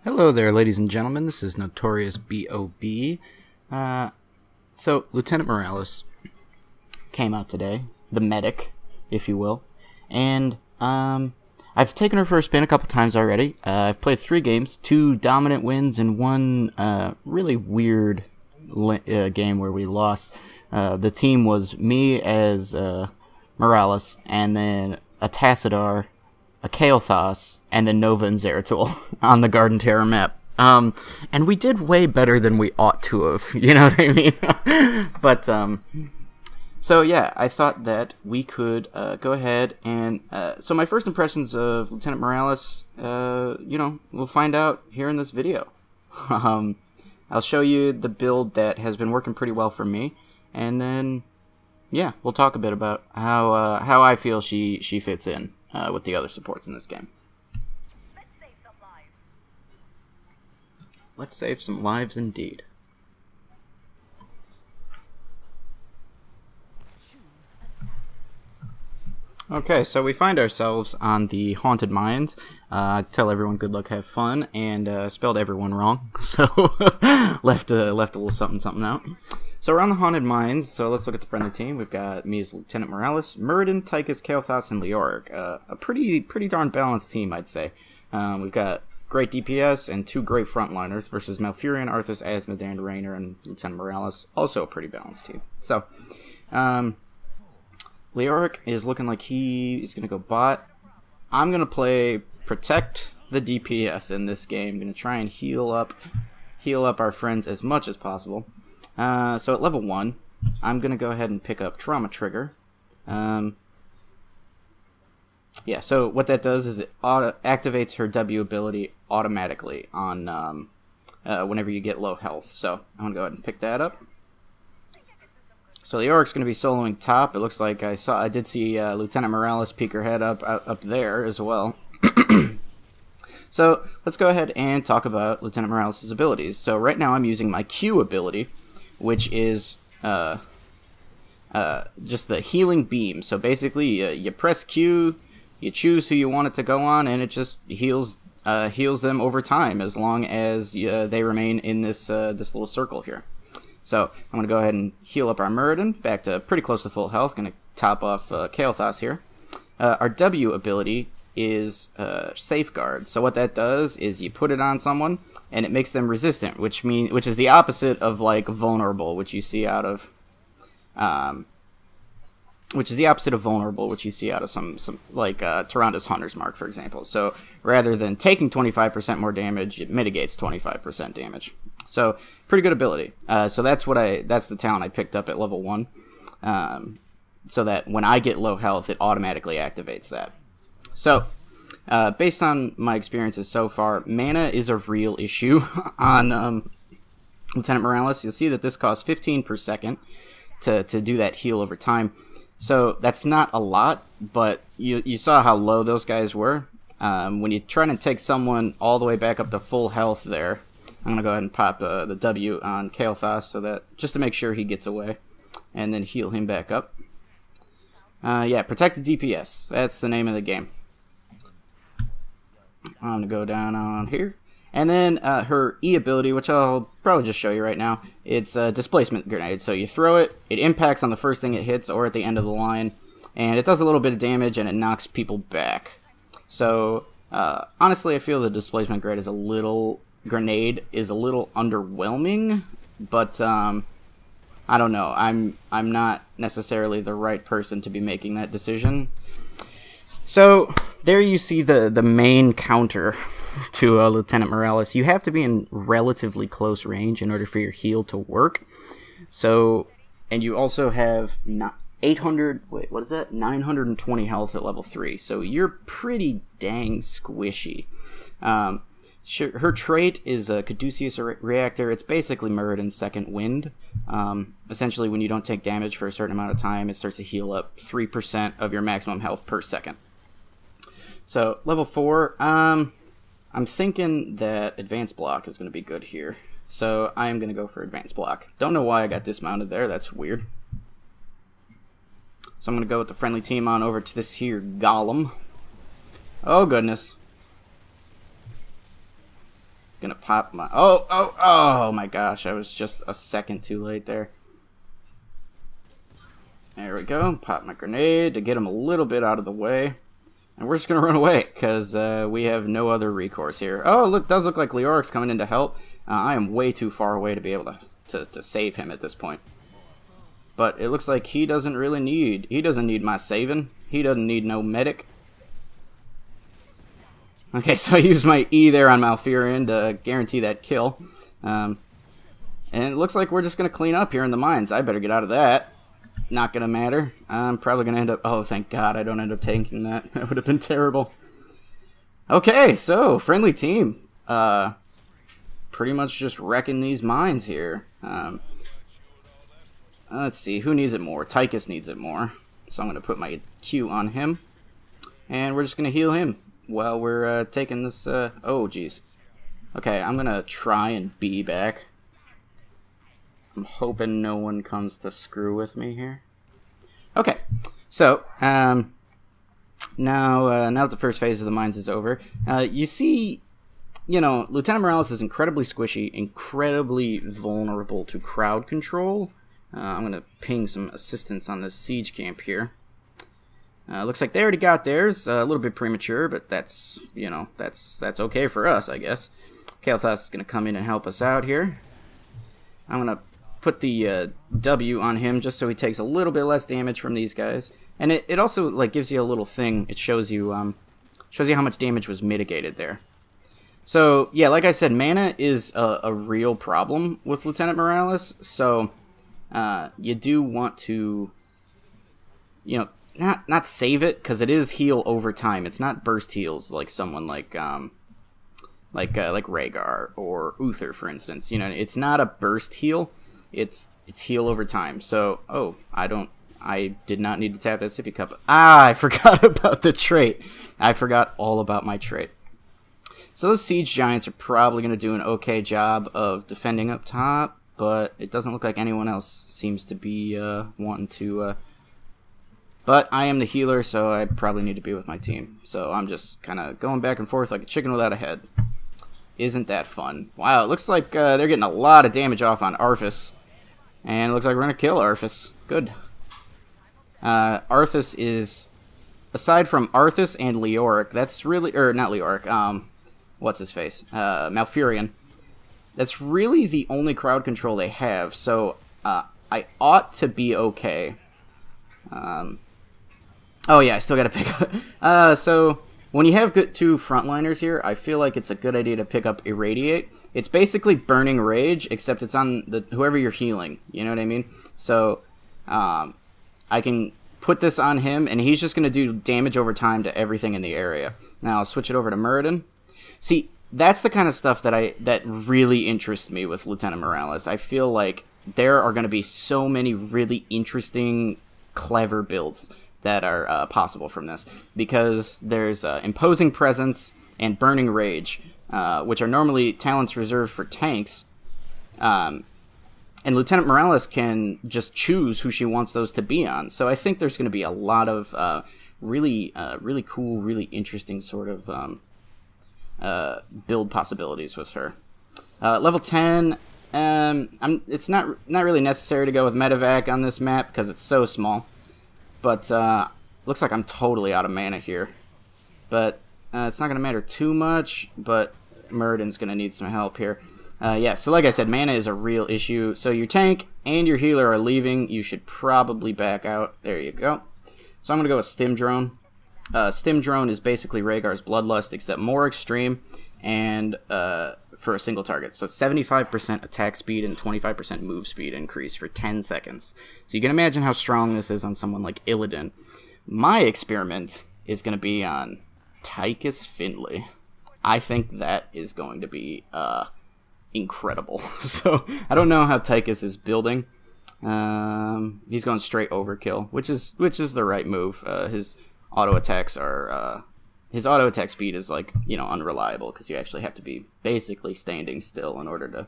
Hello there, ladies and gentlemen. This is Notorious B.O.B. So, Lieutenant Morales came out today, the medic, if you will, and I've taken her for a spin a couple times already. I've played 3 games, 2 dominant wins, and 1 really weird game where we lost. The team was me as Morales, and then a Tassadar, a Kael'thas, and then Nova and Zeratul on the Garden Terror map. And we did way better than we ought to have, you know what I mean? But, so yeah, I thought that we could go ahead and, so my first impressions of Lieutenant Morales, we'll find out here in this video. I'll show you the build that has been working pretty well for me, and then, yeah, we'll talk a bit about how I feel she fits in with the other supports in this game. Let's save some lives indeed. Okay, so we find ourselves on the Haunted Mines. Tell everyone good luck, have fun, and spelled everyone wrong, so left a little something out. So we're on the Haunted Mines, so let's look at the friendly team. We've got me as Lieutenant Morales, Muradin, Tychus, Kael'thas, and Leoric. A pretty darn balanced team, I'd say. We've got great DPS and 2 great frontliners versus Malfurion, Arthas, Azmodan, Raynor, and Lieutenant Morales. Also a pretty balanced team. So, Leoric is looking like he's going to go bot. I'm going to play protect the DPS in this game. I'm going to try and heal up our friends as much as possible. So at level 1, I'm going to go ahead and pick up Trauma Trigger. Yeah, so what that does is it activates her W ability automatically on whenever you get low health. So I'm going to go ahead and pick that up. So Leoric's going to be soloing top. It looks like I did see Lieutenant Morales peek her head up there as well. So let's go ahead and talk about Lieutenant Morales' abilities. So right now I'm using my Q ability, which is just the healing beam. So basically you press Q, you choose who you want it to go on, and it just heals them over time as long as they remain in this little circle here. So I'm going to go ahead and heal up our Muradin back to pretty close to full health. Going to top off Kael'thas here. Our W ability is Safeguard. So what that does is you put it on someone and it makes them resistant, which is the opposite of like vulnerable, which you see out of some like Tyranda's Hunter's Mark, for example. So rather than taking 25% more damage, it mitigates 25% damage. So pretty good ability. So that's the talent I picked up at level 1. So that when I get low health, it automatically activates that. So based on my experiences so far, mana is a real issue on Lieutenant Morales. You'll see that this costs 15 per second to do that heal over time. So that's not a lot, but you saw how low those guys were. When you try to take someone all the way back up to full health there, I'm going to go ahead and pop the W on Kael'thas so that just to make sure he gets away, and then heal him back up. Yeah, protect the DPS. That's the name of the game. I'm going to go down on here. And then her E ability, which I'll probably just show you right now, it's a Displacement Grenade. So you throw it, it impacts on the first thing it hits or at the end of the line, and it does a little bit of damage and it knocks people back. So honestly, I feel the Displacement Grenade is a little underwhelming, but I don't know. I'm not necessarily the right person to be making that decision. So there you see the main counter to Lieutenant Morales. You have to be in relatively close range in order for your heal to work. So, and you also have 920 health at level 3. So you're pretty dang squishy. Her trait is a Caduceus Reactor. It's basically Muradin's Second Wind. Essentially, when you don't take damage for a certain amount of time, it starts to heal up 3% of your maximum health per second. So, level 4, I'm thinking that Advanced Block is going to be good here. So, I'm going to go for Advanced Block. Don't know why I got dismounted there. That's weird. So, I'm going to go with the friendly team on over to this here Golem. Oh, goodness. Gonna pop my... Oh my gosh. I was just a second too late there. There we go. Pop my grenade to get him a little bit out of the way. And we're just going to run away because we have no other recourse here. Oh, look, does look like Leoric's coming in to help. I am way too far away to be able to save him at this point. But it looks like he doesn't really need... He doesn't need my saving. He doesn't need no medic. Okay, so I used my E there on Malfurion to guarantee that kill. And it looks like we're just going to clean up here in the mines. I better get out of that. Not going to matter. I'm probably going to end up... Oh, thank God I don't end up taking that. That would have been terrible. Okay, so, friendly team. Pretty much just wrecking these mines here. Let's see, who needs it more? Tychus needs it more. So I'm going to put my Q on him. And we're just going to heal him while we're taking this... Oh, jeez. Okay, I'm going to try and be back. I'm hoping no one comes to screw with me here. Okay, so now that the first phase of the mines is over, you see, Lieutenant Morales is incredibly squishy, incredibly vulnerable to crowd control. I'm gonna ping some assistance on this siege camp here. Looks like they already got theirs. A little bit premature, but that's that's okay for us, I guess. Kael'thas is gonna come in and help us out here. I'm gonna put the W on him just so he takes a little bit less damage from these guys, and it also like gives you a little thing. It shows you how much damage was mitigated there. So yeah, like I said, mana is a real problem with Lieutenant Morales. So you do want to not save it, because it is heal over time. It's not burst heals like someone like Rhaegar or Uther, for instance. It's not a burst heal. It's heal over time. So, I did not need to tap that sippy cup. I forgot about the trait. I forgot all about my trait. So those siege giants are probably going to do an okay job of defending up top, but it doesn't look like anyone else seems to be wanting to... But I am the healer, so I probably need to be with my team. So I'm just kind of going back and forth like a chicken without a head. Isn't that fun? Wow, it looks like they're getting a lot of damage off on Arthas. And it looks like we're going to kill Arthas. Good. Arthas is... Aside from Arthas and Leoric, that's really... Or, not Leoric. What's his face? Malfurion. That's really the only crowd control they have. So, I ought to be okay. Oh yeah, I still got to pick up... so... When you have two frontliners here, I feel like it's a good idea to pick up Irradiate. It's basically Burning Rage, except it's on whoever you're healing. You know what I mean? So, I can put this on him, and he's just going to do damage over time to everything in the area. Now, I'll switch it over to Muradin. See, that's the kind of stuff that really interests me with Lieutenant Morales. I feel like there are going to be so many really interesting, clever builds that are possible from this, because there's Imposing Presence and Burning Rage, which are normally talents reserved for tanks, and Lieutenant Morales can just choose who she wants those to be on. So I think there's going to be a lot of really cool, really interesting sort of build possibilities with her. Level 10, it's not really necessary to go with Medevac on this map because it's so small. But, looks like I'm totally out of mana here. But, it's not going to matter too much, but Muradin's going to need some help here. Yeah, so like I said, mana is a real issue. So your tank and your healer are leaving. You should probably back out. There you go. So I'm going to go with Stim Drone. Stim Drone is basically Rhaegar's Bloodlust, except more extreme, and for a single target. So 75% attack speed and 25% move speed increase for 10 seconds. So you can imagine how strong this is on someone like Illidan. My experiment is going to be on Tychus Findlay. I think that is going to be incredible. So I don't know how Tychus is building. He's going straight overkill, which is the right move. His auto attacks are... His auto attack speed is unreliable, because you actually have to be basically standing still in order to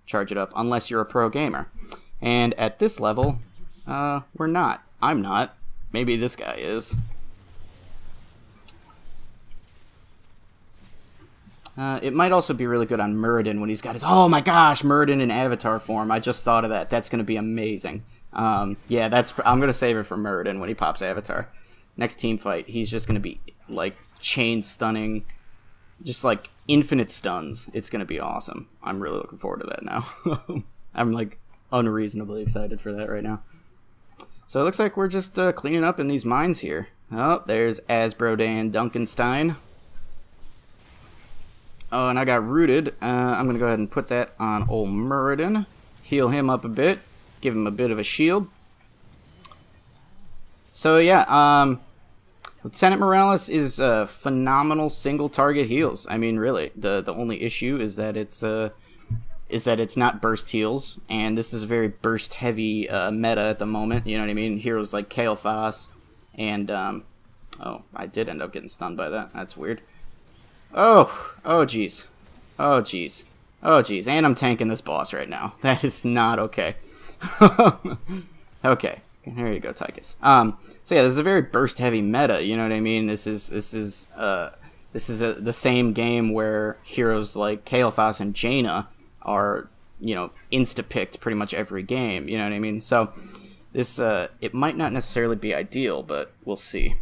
charge it up, unless you're a pro gamer. And at this level, we're not. I'm not. Maybe this guy is. It might also be really good on Muradin when he's got his... Oh my gosh, Muradin in Avatar form. I just thought of that. That's going to be amazing. Yeah, I'm going to save it for Muradin when he pops Avatar. Next team fight, he's just going to be, like, chain stunning. Just, like, infinite stuns. It's going to be awesome. I'm really looking forward to that now. I'm, like, unreasonably excited for that right now. So it looks like we're just cleaning up in these mines here. Oh, there's Asbrodan Duncanstein. Oh, and I got rooted. I'm going to go ahead and put that on old Muradin. Heal him up a bit. Give him a bit of a shield. So, yeah, Lieutenant Morales is phenomenal single target heals. I mean, really, the only issue is that it's not burst heals, and this is a very burst heavy meta at the moment. You know what I mean? Heroes like Kael'thas, and oh, I did end up getting stunned by that. That's weird. Oh jeez, oh jeez, oh jeez, and I'm tanking this boss right now. That is not okay. Okay. Here you go, Tychus. So yeah, this is a very burst heavy meta. You know what I mean? This is the same game where heroes like Kael'thas and Jaina are, you know, insta picked pretty much every game. You know what I mean? So this it might not necessarily be ideal, but we'll see.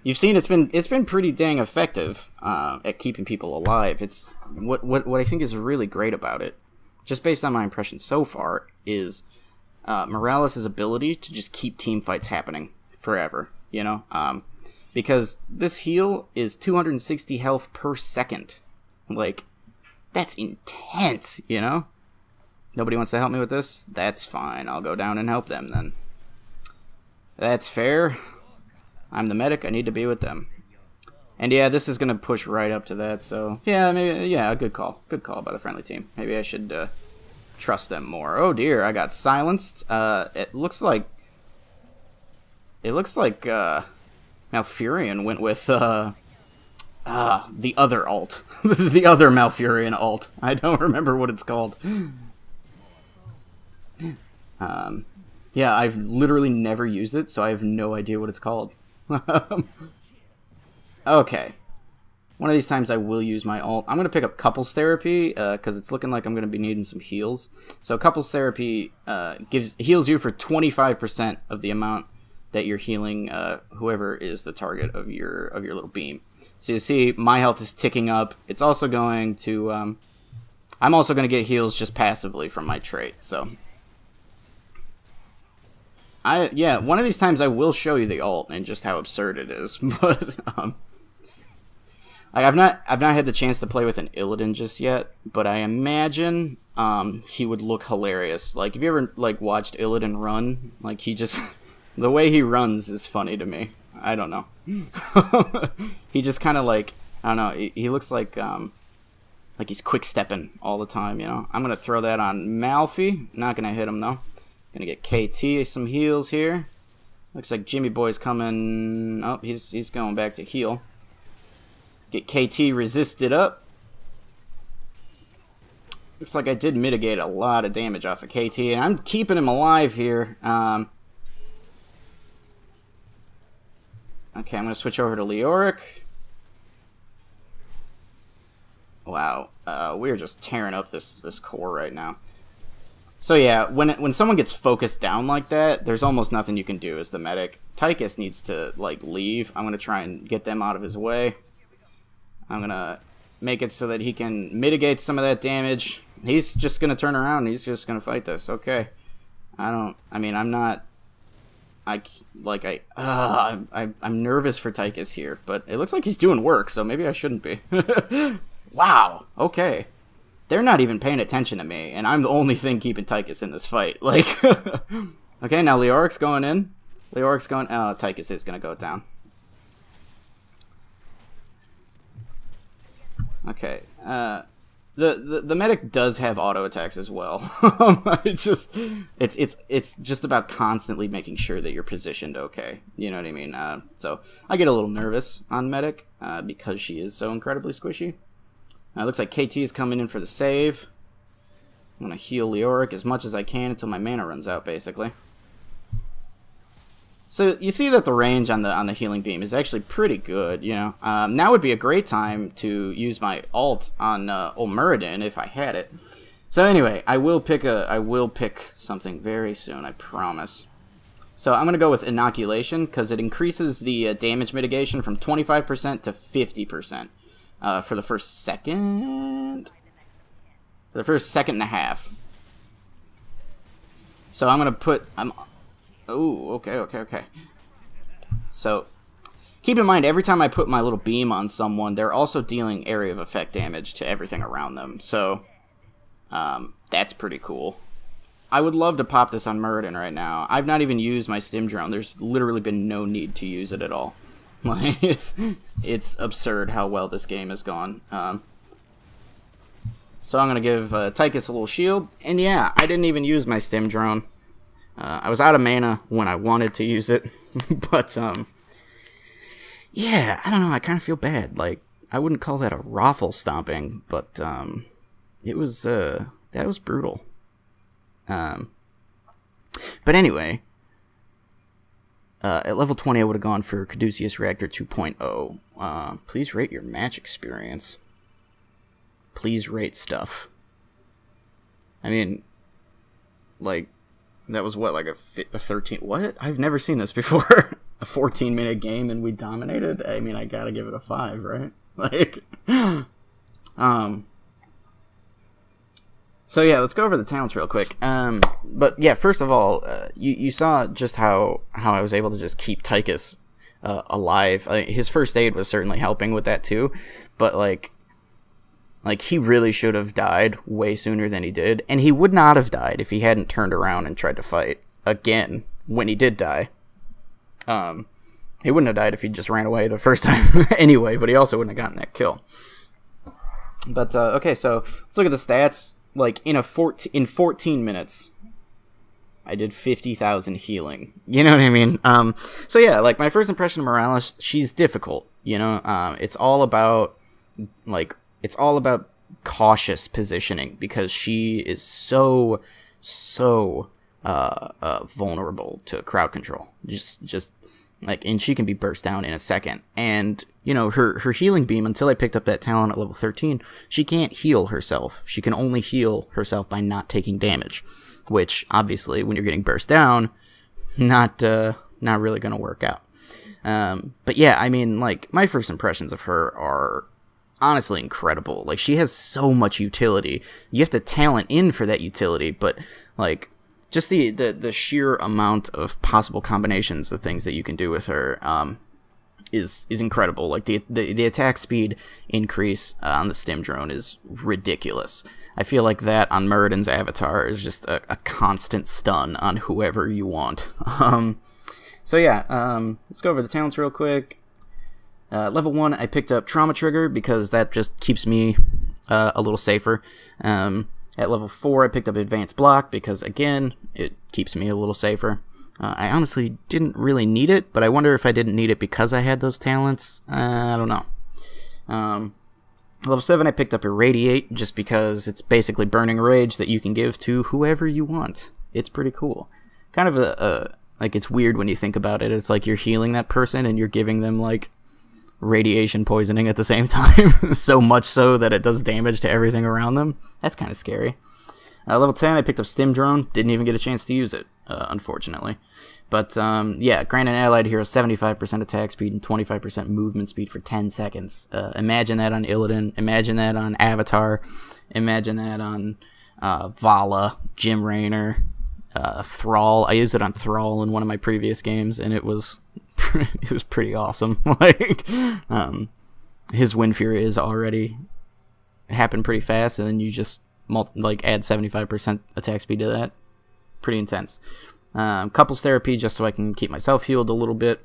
You've seen it's been pretty dang effective at keeping people alive. It's what I think is really great about it, just based on my impression so far, is Morales' ability to just keep team fights happening forever, you know? Because this heal is 260 health per second. Like, that's intense, you know? Nobody wants to help me with this? That's fine. I'll go down and help them then. That's fair. I'm the medic. I need to be with them. And yeah, this is going to push right up to that, so... Yeah, maybe, yeah, good call. Good call by the friendly team. Maybe I should... trust them more. Oh dear, I got silenced. It looks like Malfurion went with the other alt. The other Malfurion alt. I don't remember what it's called. Yeah, I've literally never used it, so I have no idea what it's called. Okay. One of these times I will use my alt. I'm going to pick up Couples Therapy, because it's looking like I'm going to be needing some heals. So Couples Therapy heals you for 25% of the amount that you're healing whoever is the target of your little beam. So you see my health is ticking up. It's also going to... I'm also going to get heals just passively from my trait, so... Yeah, one of these times I will show you the alt and just how absurd it is, but... I've not had the chance to play with an Illidan just yet, but I imagine he would look hilarious. Like, have you ever watched Illidan run? Like, he just the way he runs is funny to me. I don't know. He just kind of I don't know. He looks like he's quick stepping all the time. You know. I'm gonna throw that on Malfi. Not gonna hit him though. Gonna get KT some heals here. Looks like Jimmy Boy's coming. Oh, he's going back to heal. Get KT resisted up. Looks like I did mitigate a lot of damage off of KT, and I'm keeping him alive here. Okay, I'm going to switch over to Leoric. Wow, we're just tearing up this core right now. So yeah, when someone gets focused down like that, there's almost nothing you can do as the medic. Tychus needs to leave. I'm going to try and get them out of his way. I'm going to make it so that he can mitigate some of that damage. He's just going to turn around and he's just going to fight this. Okay. I'm nervous for Tychus here, but it looks like he's doing work, so maybe I shouldn't be. Wow. Okay. They're not even paying attention to me, and I'm the only thing keeping Tychus in this fight. Okay, now Leoric's going in. Oh, Tychus is going to go down. Okay, the medic does have auto attacks as well. It's just about constantly making sure that you're positioned okay. You know what I mean? So I get a little nervous on medic because she is so incredibly squishy. It looks like KT is coming in for the save. I'm gonna heal Leoric as much as I can until my mana runs out, basically. So you see that the range on the healing beam is actually pretty good, you know. Now would be a great time to use my ult on old Muradin if I had it. So anyway, I will pick something very soon, I promise. So I'm gonna go with inoculation because it increases the damage mitigation from 25% to 50% for the first second. For the first second and a half. So I'm gonna put Oh, okay. So, keep in mind, every time I put my little beam on someone, they're also dealing area of effect damage to everything around them. So, that's pretty cool. I would love to pop this on Muradin right now. I've not even used my stim drone. There's literally been no need to use it at all. Like, it's absurd how well this game has gone. So I'm going to give Tychus a little shield. And yeah, I didn't even use my stim drone. I was out of mana when I wanted to use it, but, yeah, I don't know, I kind of feel bad. Like, I wouldn't call that a raffle stomping, but, it was, that was brutal. But anyway, at level 20 I would have gone for Caduceus Reactor 2.0. Please rate your match experience. Please rate stuff. I mean, like, that was what, like a 13... What? I've never seen this before. A 14-minute game and we dominated? I mean, I gotta give it a 5, right? Like, So yeah, let's go over the talents real quick. But yeah, first of all, you saw just how I was able to just keep Tychus alive. His first aid was certainly helping with that too, but like he really should have died way sooner than he did, and he would not have died if he hadn't turned around and tried to fight again when he did die. He wouldn't have died if he just ran away the first time anyway, but he also wouldn't have gotten that kill. But okay, so let's look at the stats. Like in 14 minutes, I did 50,000 healing. You know what I mean? So yeah, like my first impression of Morales, she's difficult. You know, it's all about cautious positioning because she is so vulnerable to crowd control. Just like, and she can be burst down in a second. And you know, her healing beam, until I picked up that talent at level 13, she can't heal herself. She can only heal herself by not taking damage, which obviously when you're getting burst down, not really going to work out. But yeah, I mean, like, my first impressions of her are honestly incredible. Like, she has so much utility. You have to talent in for that utility, but like, just the sheer amount of possible combinations of things that you can do with her is incredible. Like the attack speed increase on the stim drone is ridiculous. I feel like that on Muradin's avatar is just a constant stun on whoever you want. So yeah, let's go over the talents real quick. Level 1, I picked up Trauma Trigger because that just keeps me a little safer. At level 4, I picked up Advanced Block because, again, it keeps me a little safer. I honestly didn't really need it, but I wonder if I didn't need it because I had those talents. I don't know. Level 7, I picked up Irradiate just because it's basically Burning Rage that you can give to whoever you want. It's pretty cool. Kind of like, it's weird when you think about it. It's like you're healing that person and you're giving them, like, radiation poisoning at the same time. So much so that it does damage to everything around them. That's kind of scary. Level 10, I picked up Stim Drone. Didn't even get a chance to use it, unfortunately. But yeah, grant an allied hero 75% attack speed and 25% movement speed for 10 seconds. Imagine that on Illidan. Imagine that on Avatar. Imagine that on Vala, Jim Raynor, Thrall. I used it on Thrall in one of my previous games, and it was pretty awesome. Like, his Wind Fury is already happened pretty fast, and then you just add 75% attack speed to that. Pretty intense. Couples Therapy just so I can keep myself healed a little bit.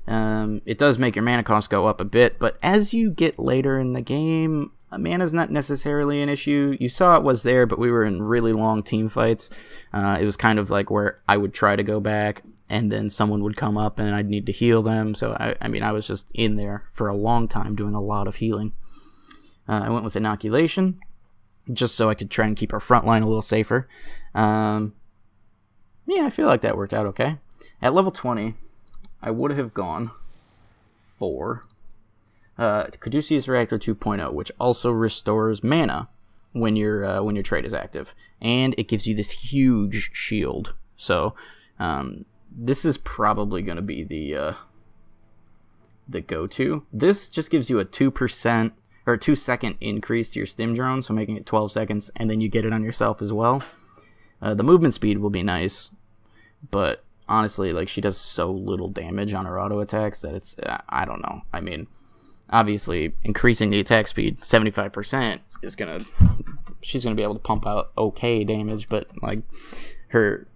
It does make your mana cost go up a bit, but as you get later in the game, mana's not necessarily an issue. You saw it was there, but we were in really long team fights. It was kind of like where I would try to go back, and then someone would come up and I'd need to heal them. So, I mean, I was just in there for a long time doing a lot of healing. I went with Inoculation, just so I could try and keep our front line a little safer. Yeah, I feel like that worked out okay. At level 20, I would have gone for Caduceus Reactor 2.0, which also restores mana when your trait is active, and it gives you this huge shield. So this is probably going to be the go-to. This just gives you a 2% or 2-second increase to your stim drone, so making it 12 seconds, and then you get it on yourself as well. The movement speed will be nice, but honestly, like, she does so little damage on her auto attacks that it's I don't know. I mean, obviously, increasing the attack speed 75% is she's gonna be able to pump out okay damage, but like her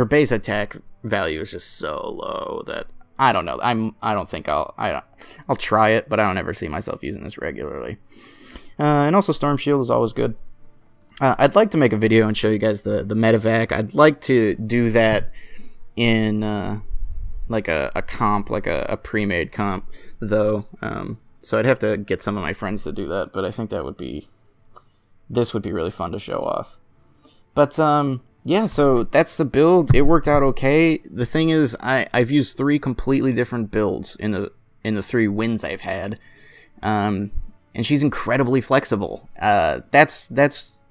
base attack value is just so low that I don't know. I'll try it, but I don't ever see myself using this regularly. And also, Storm Shield is always good. I'd like to make a video and show you guys the medevac. I'd like to do that in like a comp, like a pre-made comp, though. So I'd have to get some of my friends to do that, but I think this would be really fun to show off. But yeah, so that's the build. It worked out okay. The thing is, I've used 3 completely different builds in the 3 wins I've had, and she's incredibly flexible.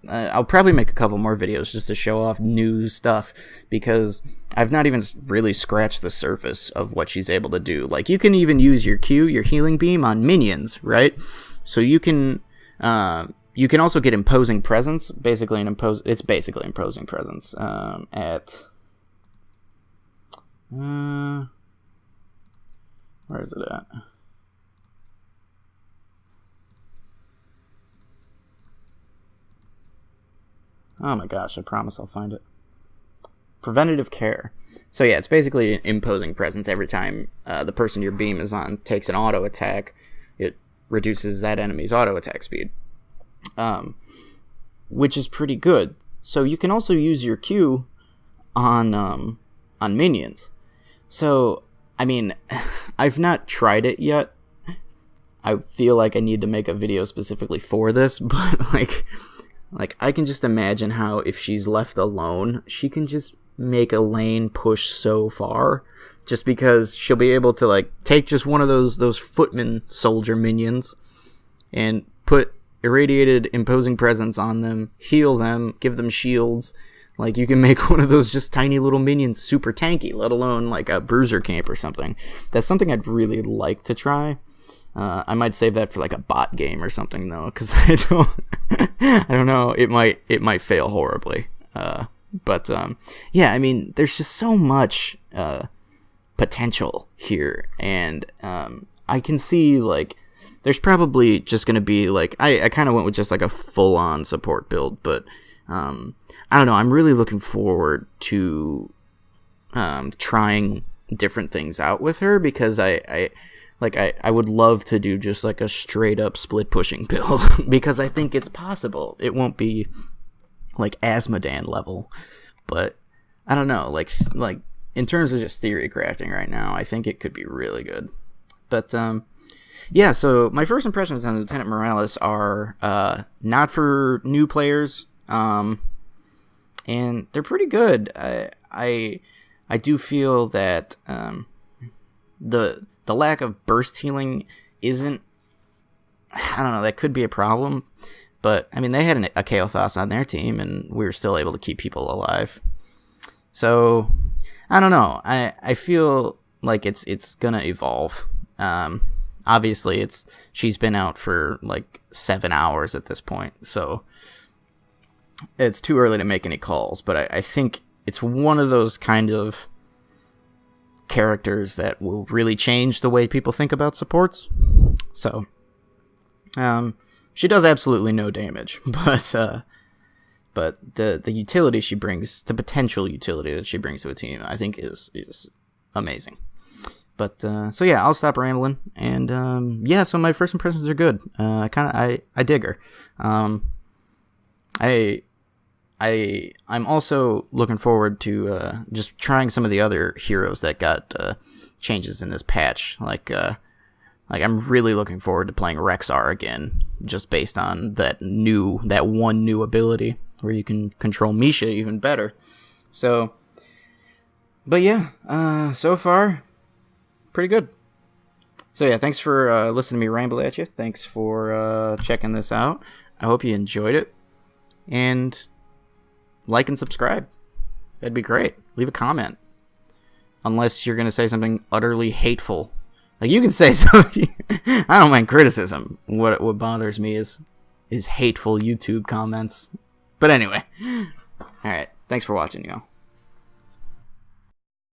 I'll probably make a couple more videos just to show off new stuff, because I've not even really scratched the surface of what she's able to do. Like, you can even use your Q, your healing beam, on minions, right? So you can also get imposing presence. It's basically imposing presence where is it at? Oh my gosh, I promise I'll find it. Preventative care. So yeah, it's basically imposing presence. Every time the person your beam is on takes an auto attack, it reduces that enemy's auto attack speed, which is pretty good. So you can also use your Q on minions. So I mean, I've not tried it yet. I feel like I need to make a video specifically for this, but like, I can just imagine how, if she's left alone, she can just make a lane push so far, just because she'll be able to, like, take just one of those footman soldier minions and put irradiated imposing presence on them, heal them, give them shields. Like, you can make one of those just tiny little minions super tanky, let alone, like, a bruiser camp or something. That's something I'd really like to try. I might save that for like a bot game or something, though, because I don't know. It might fail horribly. But yeah, I mean, there's just so much potential here, and I can see, like, there's probably just gonna be, like, I kind of went with just like a full-on support build, but I don't know. I'm really looking forward to trying different things out with her, because I would love to do just like a straight up split pushing build because I think it's possible. It won't be like Asmodan level, but I don't know, like in terms of just theory crafting right now, I think it could be really good. But yeah, so my first impressions on Lieutenant Morales are not for new players, and they're pretty good. I do feel that the lack of burst healing isn't, I don't know, that could be a problem. But, I mean, they had a Kael'thas on their team, and we were still able to keep people alive. So, I don't know. I feel like it's gonna evolve. Obviously, she's been out for, like, 7 hours at this point. So, it's too early to make any calls. But I think it's one of those kind of characters that will really change the way people think about supports. So, she does absolutely no damage, but the utility she brings, the potential utility that she brings to a team, I think is amazing. But so yeah, I'll stop rambling, and yeah, so my first impressions are good. I dig her. I'm also looking forward to just trying some of the other heroes that got changes in this patch. Like I'm really looking forward to playing Rexxar again, just based on that one new ability where you can control Misha even better. So, but yeah, so far pretty good. So yeah, thanks for listening to me ramble at you. Thanks for checking this out. I hope you enjoyed it. And like and subscribe. That'd be great. Leave a comment. Unless you're going to say something utterly hateful. Like, you can say something. I don't mind criticism. What bothers me is hateful YouTube comments. But anyway. Alright. Thanks for watching, y'all.